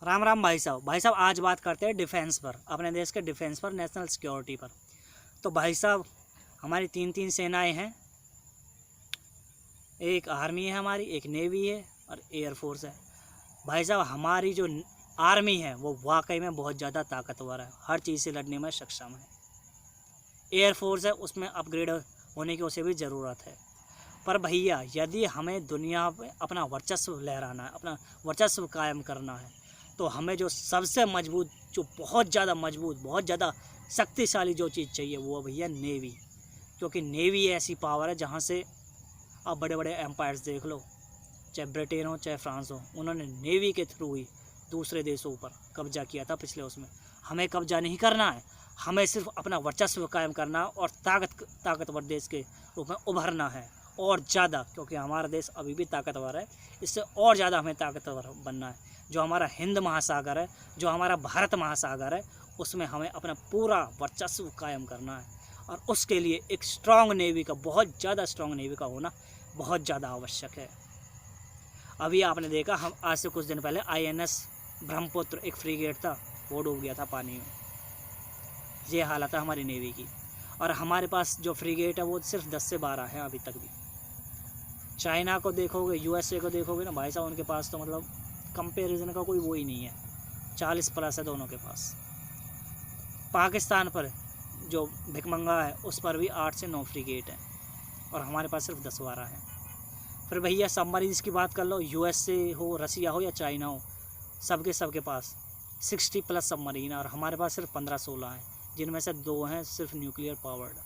राम राम भाई साहब। आज बात करते हैं डिफेंस पर, अपने देश के डिफेंस पर, नेशनल सिक्योरिटी पर। तो भाई साहब, हमारी तीन सेनाएं हैं। एक आर्मी है हमारी, एक नेवी है और एयरफोर्स है। भाई साहब, हमारी जो आर्मी है वो वाकई में बहुत ज़्यादा ताकतवर है, हर चीज़ से लड़ने में सक्षम है। एयरफोर्स है, उसमें अपग्रेड होने की उसे भी ज़रूरत है। पर भैया, यदि हमें दुनिया में अपना वर्चस्व लहराना है, अपना वर्चस्व कायम करना है, तो हमें जो सबसे मजबूत, जो बहुत ज़्यादा मजबूत, बहुत ज़्यादा शक्तिशाली जो चीज़ चाहिए वो है भैया नेवी। क्योंकि नेवी ऐसी पावर है जहाँ से आप बड़े बड़े एम्पायर्स देख लो, चाहे ब्रिटेन हो चाहे फ्रांस हो, उन्होंने नेवी के थ्रू ही दूसरे देशों पर कब्जा किया था पिछले उसमें। हमें कब्जा नहीं करना है, हमें सिर्फ अपना वर्चस्व कायम करना है और ताकतवर देश के रूप में उभरना है और ज़्यादा। क्योंकि हमारा देश अभी भी ताकतवर है, इससे और ज़्यादा हमें ताकतवर बनना है। जो हमारा हिंद महासागर है, जो हमारा भारत महासागर है, उसमें हमें अपना पूरा वर्चस्व कायम करना है। और उसके लिए एक स्ट्रॉन्ग नेवी का, बहुत ज़्यादा स्ट्रॉन्ग नेवी का होना बहुत ज़्यादा आवश्यक है। अभी आपने देखा, हम आज से कुछ दिन पहले INS ब्रह्मपुत्र, एक फ्रीगेट था, वो डूब गया था पानी में। ये हालत है हमारी नेवी की। और हमारे पास जो फ्रीगेट है वो सिर्फ 10 से 12 है अभी तक भी। चाइना को देखोगे, USA को देखोगे ना भाई साहब, उनके पास तो मतलब कंपेरिजन का कोई वो ही नहीं है, 40 प्लस है दोनों के पास। पाकिस्तान पर जो भिखमंगा है उस पर भी 8 से 9 फ्रीगेट है और हमारे पास सिर्फ 10-12 है। फिर भैया सबमरीन्स की बात कर लो, USA हो, रसिया हो या चाइना हो, सबके पास 60 प्लस सबमरीन है और हमारे पास सिर्फ 15-16 हैं, जिनमें से 2 हैं सिर्फ न्यूक्लियर पावर्ड।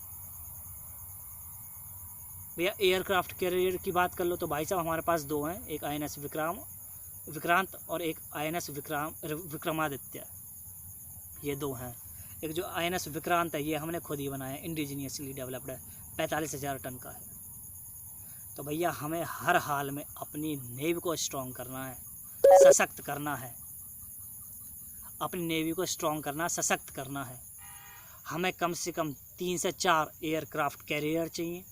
भैया एयरक्राफ्ट कैरियर की बात कर लो तो भाई साहब हमारे पास 2 हैं, एक INS विक्रांत और एक INS विक्रमादित्य। ये 2 हैं। एक जो INS विक्रांत है ये हमने खुद ही बनाया है, इंडिजीनियसली डेवलप्ड है, 45,000 टन का है। तो भैया हमें हर हाल में अपनी नेवी को स्ट्रॉन्ग करना है, सशक्त करना है। अपनी नेवी को स्ट्रॉन्ग करना, सशक्त करना है। हमें कम से कम 3 से 4 एयरक्राफ्ट कैरियर चाहिए।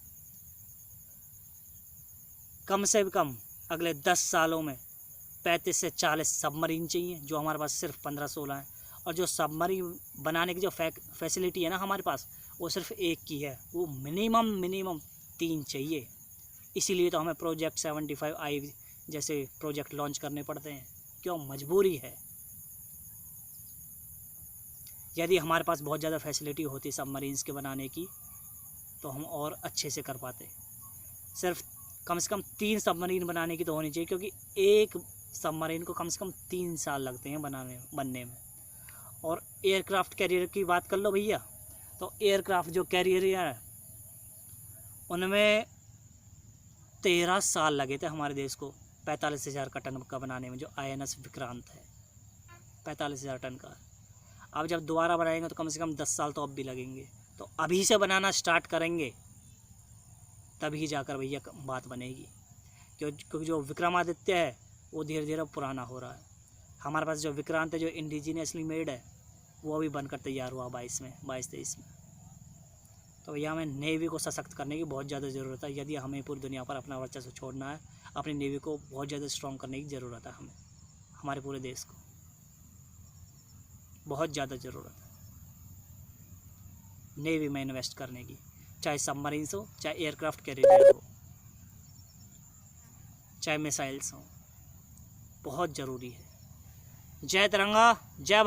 कम से कम अगले 10 सालों में 35 से 40 सबमरीन चाहिए, जो हमारे पास सिर्फ 15-16 हैं। और जो सबमरीन बनाने की जो फैसिलिटी है ना हमारे पास, वो सिर्फ एक की है, वो मिनिमम 3 चाहिए। इसीलिए तो हमें प्रोजेक्ट 75I जैसे प्रोजेक्ट लॉन्च करने पड़ते हैं। क्यों? मजबूरी है। यदि हमारे पास बहुत ज़्यादा फैसिलिटी होती सबमरीन्स के बनाने की तो हम और अच्छे से कर पाते। सिर्फ कम से कम 3 सबमरीन बनाने की तो होनी चाहिए, क्योंकि एक सबमरीन को कम से कम 3 साल लगते हैं बनने में। और एयरक्राफ्ट कैरियर की बात कर लो भैया, तो एयरक्राफ्ट जो कैरियर है उनमें 13 साल लगे थे हमारे देश को 45,000 टन का बनाने में। जो INS विक्रांत है 45,000 टन का। अब जब दोबारा बनाएंगे तो कम से कम 10 साल तो अब भी लगेंगे। तो अभी से बनाना स्टार्ट करेंगे तभी जाकर भैया बात बनेगी। क्योंकि जो विक्रमादित्य है वो धीरे धीरे पुराना हो रहा है। हमारे पास जो विक्रांत है, जो इंडिजीनियसली मेड है, वो अभी बनकर तैयार हुआ 22-23 में। तो भैया हमें नेवी को सशक्त करने की बहुत ज़्यादा ज़रूरत है। यदि हमें पूरी दुनिया पर अपना वर्चस्व छोड़ना है, अपनी नेवी को बहुत ज़्यादा स्ट्रॉन्ग करने की ज़रूरत है। हमें, हमारे पूरे देश को बहुत ज़्यादा ज़रूरत है नेवी में इन्वेस्ट करने की। चाहे सबमरीन्स हो, चाहे एयरक्राफ्ट कैरियर हो, चाहे मिसाइल्स हो, बहुत ज़रूरी है। जय तिरंगा, जय